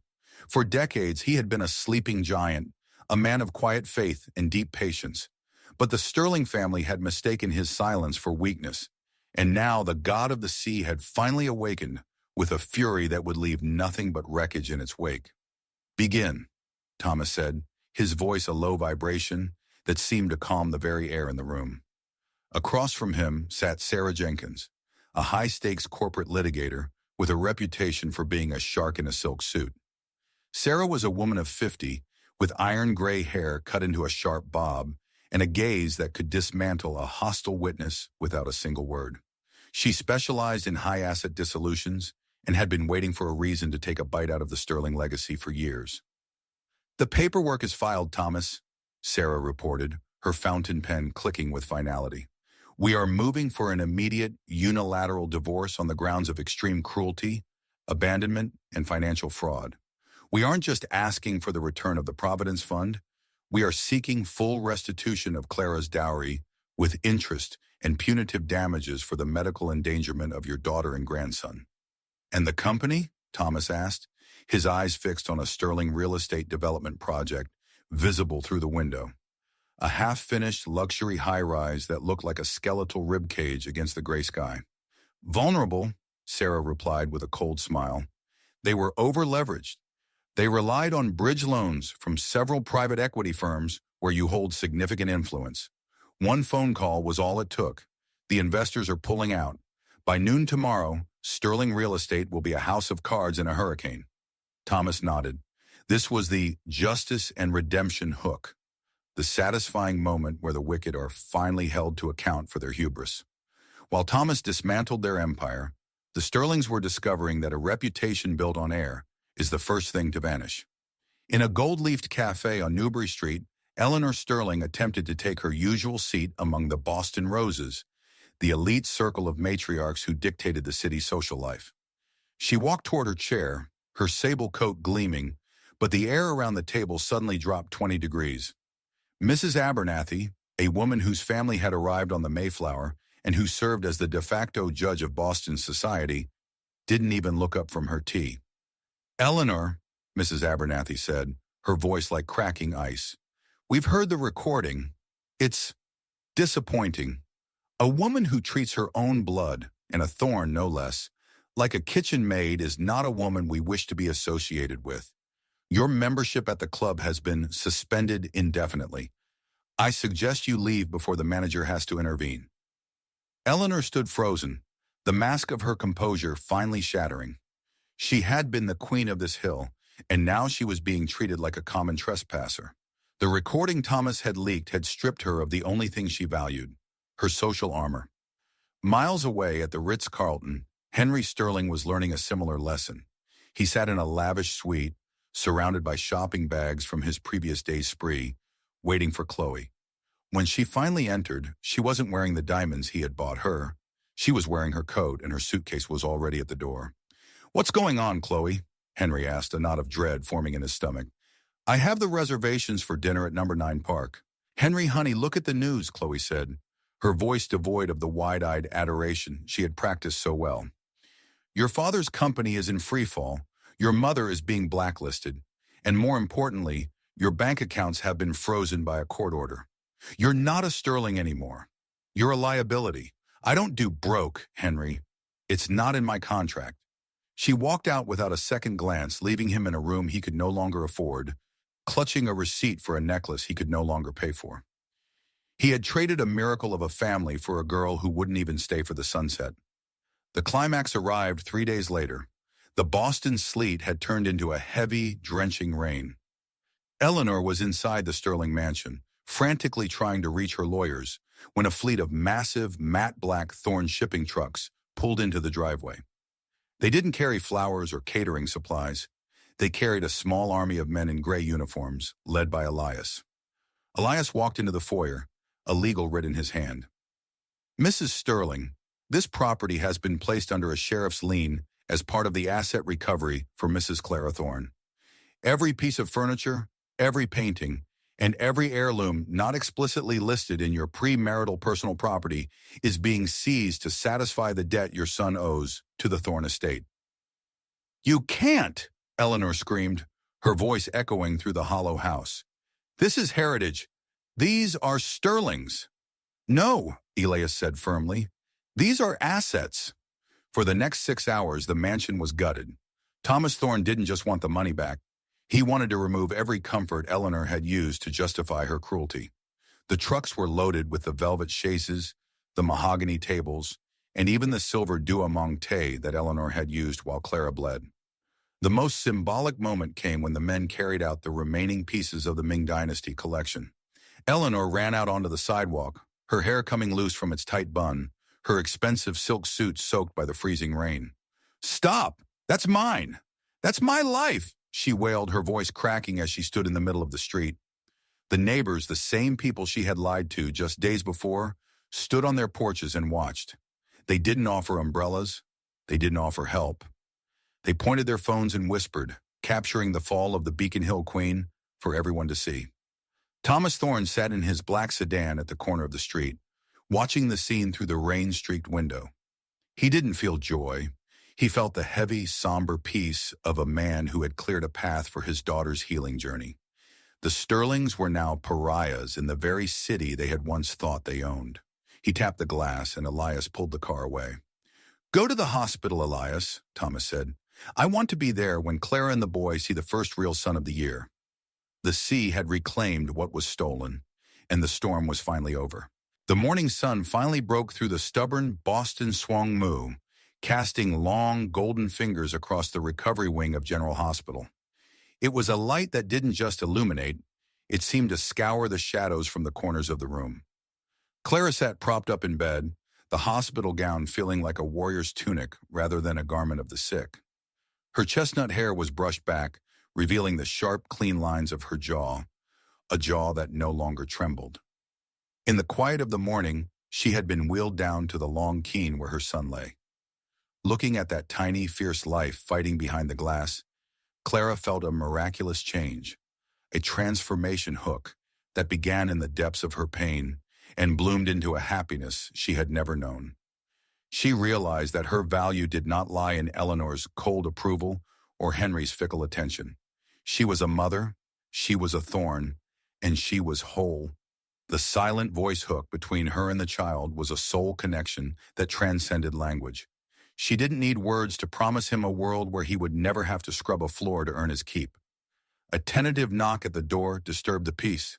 For decades, he had been a sleeping giant, a man of quiet faith and deep patience. But the Sterling family had mistaken his silence for weakness, and now the god of the sea had finally awakened with a fury that would leave nothing but wreckage in its wake. "Begin," Thomas said, his voice a low vibration that seemed to calm the very air in the room. Across from him sat Sarah Jenkins, a high-stakes corporate litigator with a reputation for being a shark in a silk suit. Sarah was a woman of 50, with iron gray hair cut into a sharp bob, and a gaze that could dismantle a hostile witness without a single word. She specialized in high-asset dissolutions and had been waiting for a reason to take a bite out of the Sterling legacy for years. "The paperwork is filed, Thomas," Sarah reported, her fountain pen clicking with finality. "We are moving for an immediate, unilateral divorce on the grounds of extreme cruelty, abandonment, and financial fraud. We aren't just asking for the return of the Providence Fund. We are seeking full restitution of Clara's dowry with interest and punitive damages for the medical endangerment of your daughter and grandson." "And the company?" Thomas asked, his eyes fixed on a Sterling real estate development project visible through the window. A half-finished luxury high-rise that looked like a skeletal ribcage against the gray sky. "Vulnerable," Sarah replied with a cold smile. "They were over-leveraged. They relied on bridge loans from several private equity firms where you hold significant influence. One phone call was all it took. The investors are pulling out. By noon tomorrow, Sterling Real Estate will be a house of cards in a hurricane." Thomas nodded. This was the justice and redemption hook, the satisfying moment where the wicked are finally held to account for their hubris. While Thomas dismantled their empire, the Sterlings were discovering that a reputation built on air is the first thing to vanish. In a gold-leafed cafe on Newbury Street, Eleanor Sterling attempted to take her usual seat among the Boston Roses, the elite circle of matriarchs who dictated the city's social life. She walked toward her chair, her sable coat gleaming, but the air around the table suddenly dropped 20 degrees. "Mrs. Abernathy," a woman whose family had arrived on the Mayflower and who served as the de facto judge of Boston's society, didn't even look up from her tea. "Eleanor," Mrs. Abernathy said, her voice like cracking ice, "we've heard the recording. It's disappointing. A woman who treats her own blood, and a thorn no less, like a kitchen maid is not a woman we wish to be associated with. Your membership at the club has been suspended indefinitely. I suggest you leave before the manager has to intervene." Eleanor stood frozen, the mask of her composure finally shattering. She had been the queen of this hill, and now she was being treated like a common trespasser. The recording Thomas had leaked had stripped her of the only thing she valued, her social armor. Miles away at the Ritz-Carlton, Henry Sterling was learning a similar lesson. He sat in a lavish suite, surrounded by shopping bags from his previous day's spree, waiting for Chloe. When she finally entered, she wasn't wearing the diamonds he had bought her. She was wearing her coat, and her suitcase was already at the door. "What's going on, Chloe?" Henry asked, a knot of dread forming in his stomach. "I have the reservations for dinner at number 9 Park." "Henry, honey, look at the news," Chloe said, her voice devoid of the wide-eyed adoration she had practiced so well. "Your father's company is in freefall, your mother is being blacklisted, and more importantly, your bank accounts have been frozen by a court order. You're not a Sterling anymore. You're a liability. I don't do broke, Henry. It's not in my contract." She walked out without a second glance, leaving him in a room he could no longer afford, clutching a receipt for a necklace he could no longer pay for. He had traded a miracle of a family for a girl who wouldn't even stay for the sunset. The climax arrived 3 days later. The Boston sleet had turned into a heavy, drenching rain. Eleanor was inside the Sterling mansion, frantically trying to reach her lawyers, when a fleet of massive, matte black Thorn shipping trucks pulled into the driveway. They didn't carry flowers or catering supplies. They carried a small army of men in gray uniforms, led by Elias. Elias walked into the foyer, a legal writ in his hand. "Mrs. Sterling, this property has been placed under a sheriff's lien as part of the asset recovery for Mrs. Clara Thorne. Every piece of furniture, every painting, and every heirloom not explicitly listed in your premarital personal property is being seized to satisfy the debt your son owes to the Thorne estate." "You can't!" Eleanor screamed, her voice echoing through the hollow house. "This is heritage. These are Sterling's." "No," Elias said firmly. "These are assets." For the next 6 hours, the mansion was gutted. Thomas Thorne didn't just want the money back. He wanted to remove every comfort Eleanor had used to justify her cruelty. The trucks were loaded with the velvet chaises, the mahogany tables, and even the silver Douaumont that Eleanor had used while Clara bled. The most symbolic moment came when the men carried out the remaining pieces of the Ming Dynasty collection. Eleanor ran out onto the sidewalk, her hair coming loose from its tight bun, her expensive silk suit soaked by the freezing rain. "Stop! That's mine! That's my life!" she wailed, her voice cracking as she stood in the middle of the street. The neighbors, the same people she had lied to just days before, stood on their porches and watched. They didn't offer umbrellas. They didn't offer help. They pointed their phones and whispered, capturing the fall of the Beacon Hill Queen for everyone to see. Thomas Thorne sat in his black sedan at the corner of the street, watching the scene through the rain-streaked window. He didn't feel joy. He felt the heavy, somber peace of a man who had cleared a path for his daughter's healing journey. The Sterlings were now pariahs in the very city they had once thought they owned. He tapped the glass, and Elias pulled the car away. "Go to the hospital, Elias," Thomas said. "I want to be there when Clara and the boy see the first real sun of the year." The sea had reclaimed what was stolen, and the storm was finally over. The morning sun finally broke through the stubborn Boston swung moo, casting long, golden fingers across the recovery wing of General Hospital. It was a light that didn't just illuminate, it seemed to scour the shadows from the corners of the room. Clara sat propped up in bed, the hospital gown feeling like a warrior's tunic rather than a garment of the sick. Her chestnut hair was brushed back, revealing the sharp, clean lines of her jaw, a jaw that no longer trembled. In the quiet of the morning, she had been wheeled down to the long quay where her son lay. Looking at that tiny, fierce life fighting behind the glass, Clara felt a miraculous change, a transformation hook that began in the depths of her pain and bloomed into a happiness she had never known. She realized that her value did not lie in Eleanor's cold approval or Henry's fickle attention. She was a mother, she was a thorn, and she was whole. The silent voice hook between her and the child was a soul connection that transcended language. She didn't need words to promise him a world where he would never have to scrub a floor to earn his keep. A tentative knock at the door disturbed the peace.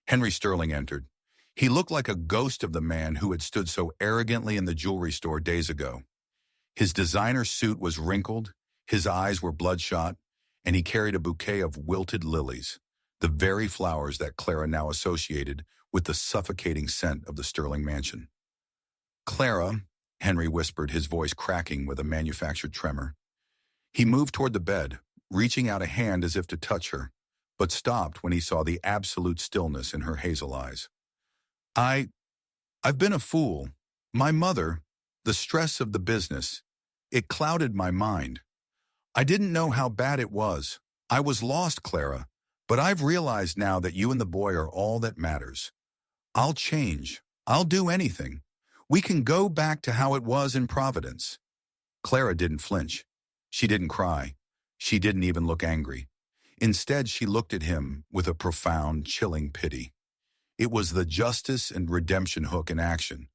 Henry Sterling entered. He looked like a ghost of the man who had stood so arrogantly in the jewelry store days ago. His designer suit was wrinkled, his eyes were bloodshot, and he carried a bouquet of wilted lilies, the very flowers that Clara now associated with the suffocating scent of the Sterling mansion. "Clara," Henry whispered, his voice cracking with a manufactured tremor. He moved toward the bed, reaching out a hand as if to touch her, but stopped when he saw the absolute stillness in her hazel eyes. I've been a fool. My mother, the stress of the business, it clouded my mind. I didn't know how bad it was. I was lost, Clara, but I've realized now that you and the boy are all that matters. I'll change. I'll do anything. We can go back to how it was in Providence." Clara didn't flinch. She didn't cry. She didn't even look angry. Instead, she looked at him with a profound, chilling pity. It was the justice and redemption hook in action,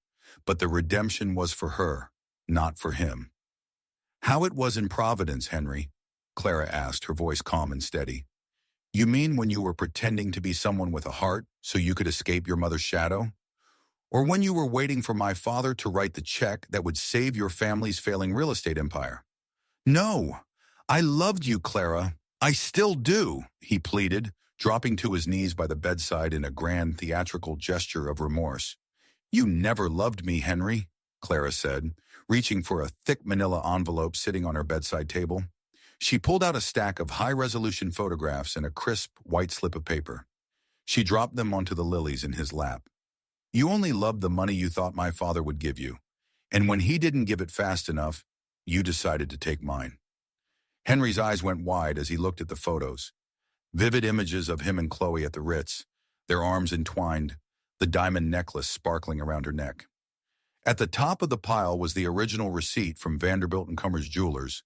but the redemption was for her, not for him. "How it was in Providence, Henry?" Clara asked, her voice calm and steady. "You mean when you were pretending to be someone with a heart so you could escape your mother's shadow? Or when you were waiting for my father to write the check that would save your family's failing real estate empire?" "No, I loved you, Clara. I still do," he pleaded, dropping to his knees by the bedside in a grand theatrical gesture of remorse. "You never loved me, Henry," Clara said, reaching for a thick manila envelope sitting on her bedside table. She pulled out a stack of high-resolution photographs and a crisp, white slip of paper. She dropped them onto the lilies in his lap. "You only loved the money you thought my father would give you, and when he didn't give it fast enough, you decided to take mine." Henry's eyes went wide as he looked at the photos. Vivid images of him and Chloe at the Ritz, their arms entwined, the diamond necklace sparkling around her neck. At the top of the pile was the original receipt from Vanderbilt and Cummers Jewelers,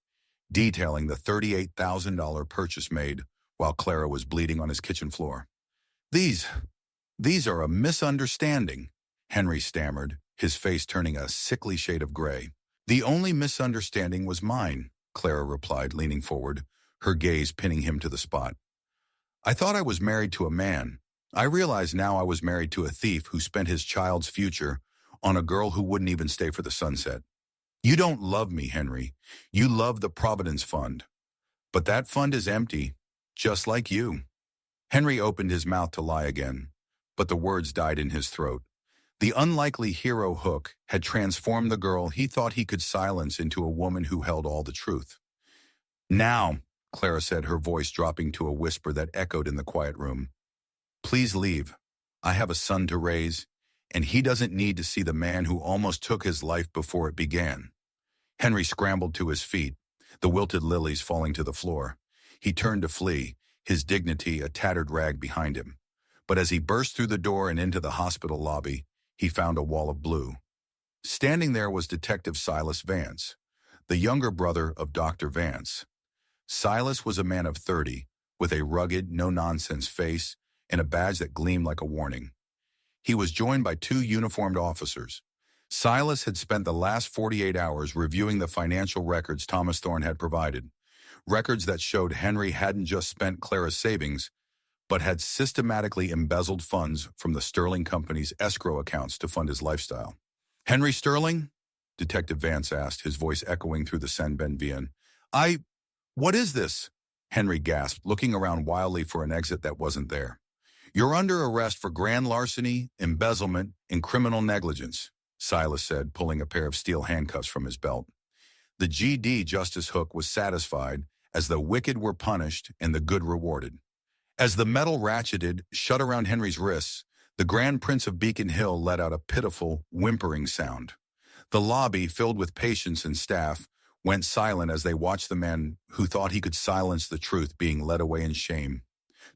detailing the $38,000 purchase made while Clara was bleeding on his kitchen floor. These are a misunderstanding," Henry stammered, his face turning a sickly shade of gray. "The only misunderstanding was mine," Clara replied, leaning forward, her gaze pinning him to the spot. "I thought I was married to a man. I realize now I was married to a thief who spent his child's future on a girl who wouldn't even stay for the sunset. You don't love me, Henry. You love the Providence Fund. But that fund is empty, just like you." Henry opened his mouth to lie again, but the words died in his throat. The unlikely hero hook had transformed the girl he thought he could silence into a woman who held all the truth. "Now," Clara said, her voice dropping to a whisper that echoed in the quiet room, "please leave. I have a son to raise, and he doesn't need to see the man who almost took his life before it began." Henry scrambled to his feet, the wilted lilies falling to the floor. He turned to flee, his dignity a tattered rag behind him. But as he burst through the door and into the hospital lobby, he found a wall of blue. Standing there was Detective Silas Vance, the younger brother of Dr. Vance. Silas was a man of 30, with a rugged, no-nonsense face and a badge that gleamed like a warning. He was joined by two uniformed officers. Silas had spent the last 48 hours reviewing the financial records Thomas Thorne had provided, records that showed Henry hadn't just spent Clara's savings, but had systematically embezzled funds from the Sterling Company's escrow accounts to fund his lifestyle. "Henry Sterling?" Detective Vance asked, his voice echoing through the San Benvian. What is this?" Henry gasped, looking around wildly for an exit that wasn't there. "You're under arrest for grand larceny, embezzlement, and criminal negligence," Silas said, pulling a pair of steel handcuffs from his belt. The GD Justice Hook was satisfied as the wicked were punished and the good rewarded. As the metal ratcheted shut around Henry's wrists, the Grand Prince of Beacon Hill let out a pitiful, whimpering sound. The lobby, filled with patients and staff, went silent as they watched the man who thought he could silence the truth being led away in shame.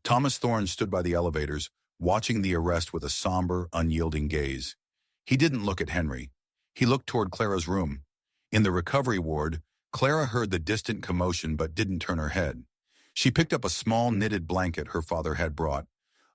Thomas Thorne stood by the elevators, watching the arrest with a somber, unyielding gaze. He didn't look at Henry. He looked toward Clara's room. In the recovery ward, Clara heard the distant commotion but didn't turn her head. She picked up a small knitted blanket her father had brought,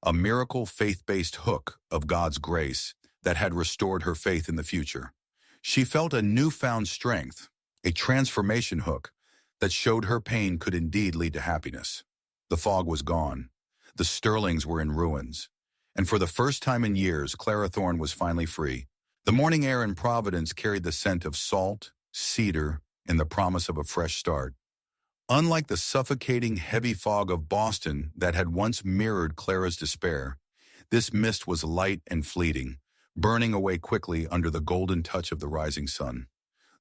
a miracle faith-based hook of God's grace that had restored her faith in the future. She felt a newfound strength, a transformation hook that showed her pain could indeed lead to happiness. The fog was gone. The Sterlings were in ruins. And for the first time in years, Clara Thorne was finally free. The morning air in Providence carried the scent of salt, cedar, and the promise of a fresh start. Unlike the suffocating, heavy fog of Boston that had once mirrored Clara's despair, this mist was light and fleeting, burning away quickly under the golden touch of the rising sun.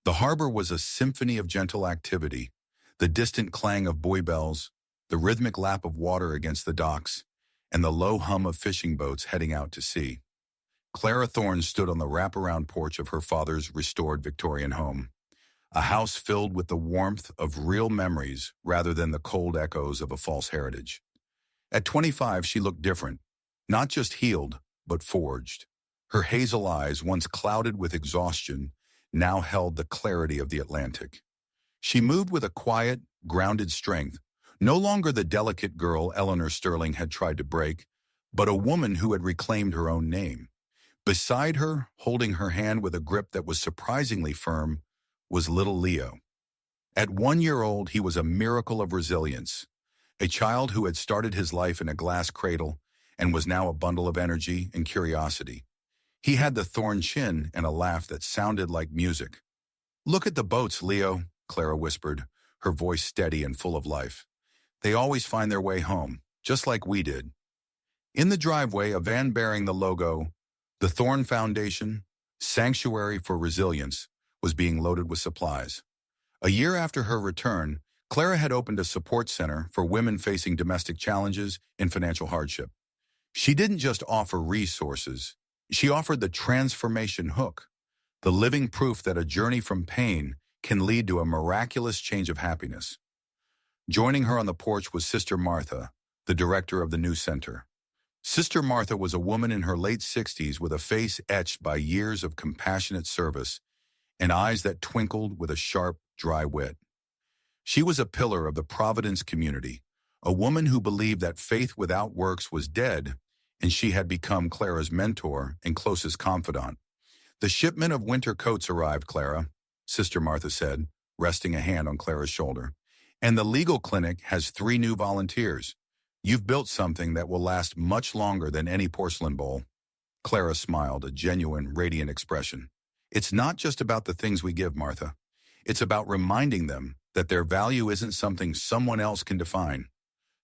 The harbor was a symphony of gentle activity, the distant clang of buoy bells, the rhythmic lap of water against the docks, and the low hum of fishing boats heading out to sea. Clara Thorne stood on the wraparound porch of her father's restored Victorian home, a house filled with the warmth of real memories rather than the cold echoes of a false heritage. At 25, she looked different, not just healed, but forged. Her hazel eyes, once clouded with exhaustion, now held the clarity of the Atlantic. She moved with a quiet, grounded strength, no longer the delicate girl Eleanor Sterling had tried to break, but a woman who had reclaimed her own name. Beside her, holding her hand with a grip that was surprisingly firm, was little Leo. At 1 year old, he was a miracle of resilience, a child who had started his life in a glass cradle and was now a bundle of energy and curiosity. He had the Thorne chin and a laugh that sounded like music. "Look at the boats, Leo," Clara whispered, her voice steady and full of life. "They always find their way home, just like we did." In the driveway, a van bearing the logo, the Thorne Foundation, Sanctuary for Resilience, was being loaded with supplies. A year after her return, Clara had opened a support center for women facing domestic challenges and financial hardship. She didn't just offer resources, she offered the transformation hook, the living proof that a journey from pain can lead to a miraculous change of happiness. Joining her on the porch was Sister Martha, the director of the new center. Sister Martha was a woman in her late 60s with a face etched by years of compassionate service and eyes that twinkled with a sharp, dry wit. She was a pillar of the Providence community, a woman who believed that faith without works was dead, and she had become Clara's mentor and closest confidant. "The shipment of winter coats arrived, Clara," Sister Martha said, resting a hand on Clara's shoulder. "And the legal clinic has 3 new volunteers. You've built something that will last much longer than any porcelain bowl." Clara smiled, a genuine, radiant expression. "It's not just about the things we give, Martha. It's about reminding them that their value isn't something someone else can define."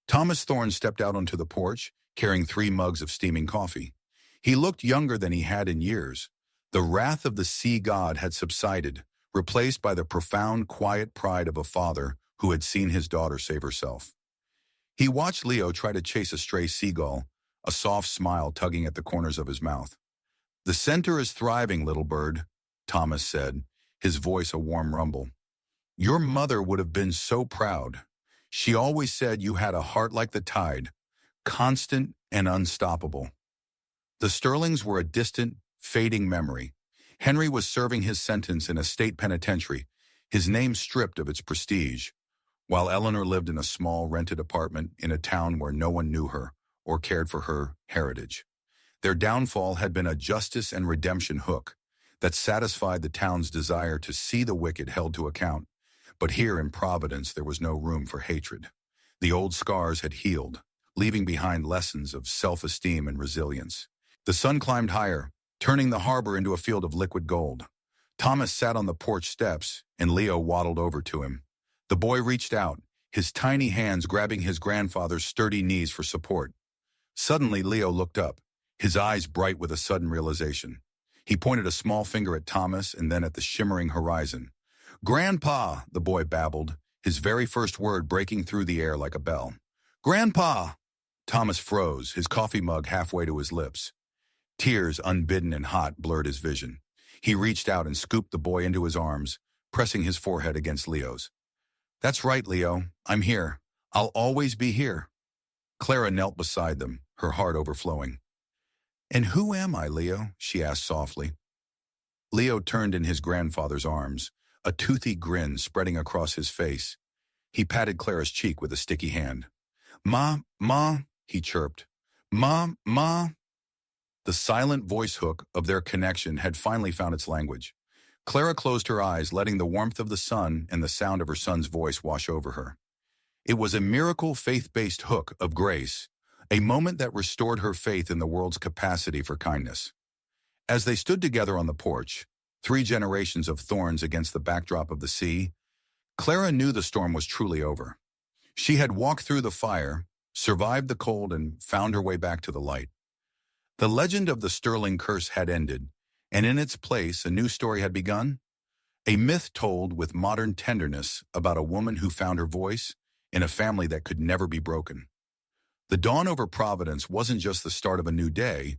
Thomas Thorne stepped out onto the porch, carrying 3 mugs of steaming coffee. He looked younger than he had in years. The wrath of the sea god had subsided, replaced by the profound, quiet pride of a father who had seen his daughter save herself. He watched Leo try to chase a stray seagull, a soft smile tugging at the corners of his mouth. "The center is thriving, little bird," Thomas said, his voice a warm rumble. "Your mother would have been so proud. She always said you had a heart like the tide, constant and unstoppable." The Sterlings were a distant, fading memory. Henry was serving his sentence in a state penitentiary, his name stripped of its prestige, while Eleanor lived in a small rented apartment in a town where no one knew her or cared for her heritage. Their downfall had been a justice and redemption hook that satisfied the town's desire to see the wicked held to account. But here in Providence, there was no room for hatred. The old scars had healed, leaving behind lessons of self-esteem and resilience. The sun climbed higher, turning the harbor into a field of liquid gold. Thomas sat on the porch steps, and Leo waddled over to him. The boy reached out, his tiny hands grabbing his grandfather's sturdy knees for support. Suddenly, Leo looked up, his eyes bright with a sudden realization. He pointed a small finger at Thomas and then at the shimmering horizon. "Grandpa," the boy babbled, his very first word breaking through the air like a bell. "Grandpa!" Thomas froze, his coffee mug halfway to his lips. Tears, unbidden and hot, blurred his vision. He reached out and scooped the boy into his arms, pressing his forehead against Leo's. "That's right, Leo. I'm here. I'll always be here." Clara knelt beside them, her heart overflowing. "And who am I, Leo?" she asked softly. Leo turned in his grandfather's arms, a toothy grin spreading across his face. He patted Clara's cheek with a sticky hand. Ma, he chirped. Ma. The silent voice hook of their connection had finally found its language. Clara closed her eyes, letting the warmth of the sun and the sound of her son's voice wash over her. It was a miracle faith-based hook of grace, a moment that restored her faith in the world's capacity for kindness. As they stood together on the porch, 3 generations of thorns against the backdrop of the sea, Clara knew the storm was truly over. She had walked through the fire, survived the cold, and found her way back to the light. The legend of the Sterling curse had ended, and in its place a new story had begun. A myth told with modern tenderness about a woman who found her voice in a family that could never be broken. The dawn over Providence wasn't just the start of a new day,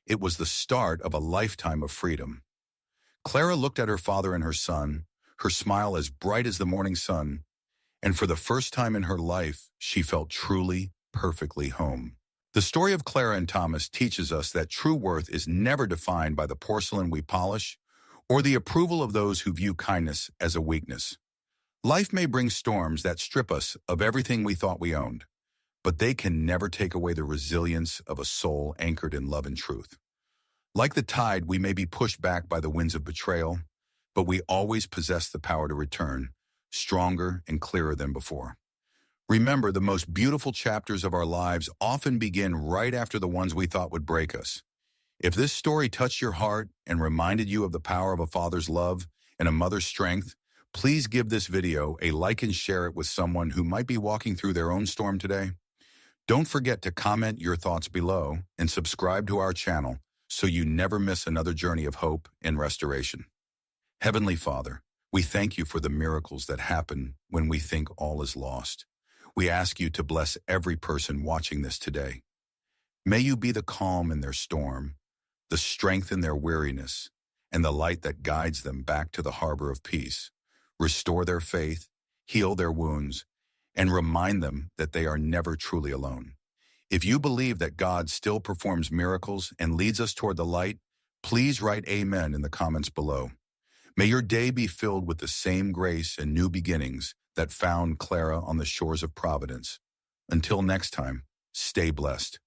it was the start of a lifetime of freedom. Clara looked at her father and her son, her smile as bright as the morning sun, and for the first time in her life, she felt truly, perfectly home. The story of Clara and Thomas teaches us that true worth is never defined by the porcelain we polish or the approval of those who view kindness as a weakness. Life may bring storms that strip us of everything we thought we owned, but they can never take away the resilience of a soul anchored in love and truth. Like the tide, we may be pushed back by the winds of betrayal, but we always possess the power to return, stronger and clearer than before. Remember, the most beautiful chapters of our lives often begin right after the ones we thought would break us. If this story touched your heart and reminded you of the power of a father's love and a mother's strength, please give this video a like and share it with someone who might be walking through their own storm today. Don't forget to comment your thoughts below and subscribe to our channel so you never miss another journey of hope and restoration. Heavenly Father, we thank you for the miracles that happen when we think all is lost. We ask you to bless every person watching this today. May you be the calm in their storm, the strength in their weariness, and the light that guides them back to the harbor of peace. Restore their faith, heal their wounds, and remind them that they are never truly alone. If you believe that God still performs miracles and leads us toward the light, please write Amen in the comments below. May your day be filled with the same grace and new beginnings that found Clara on the shores of Providence. Until next time, stay blessed.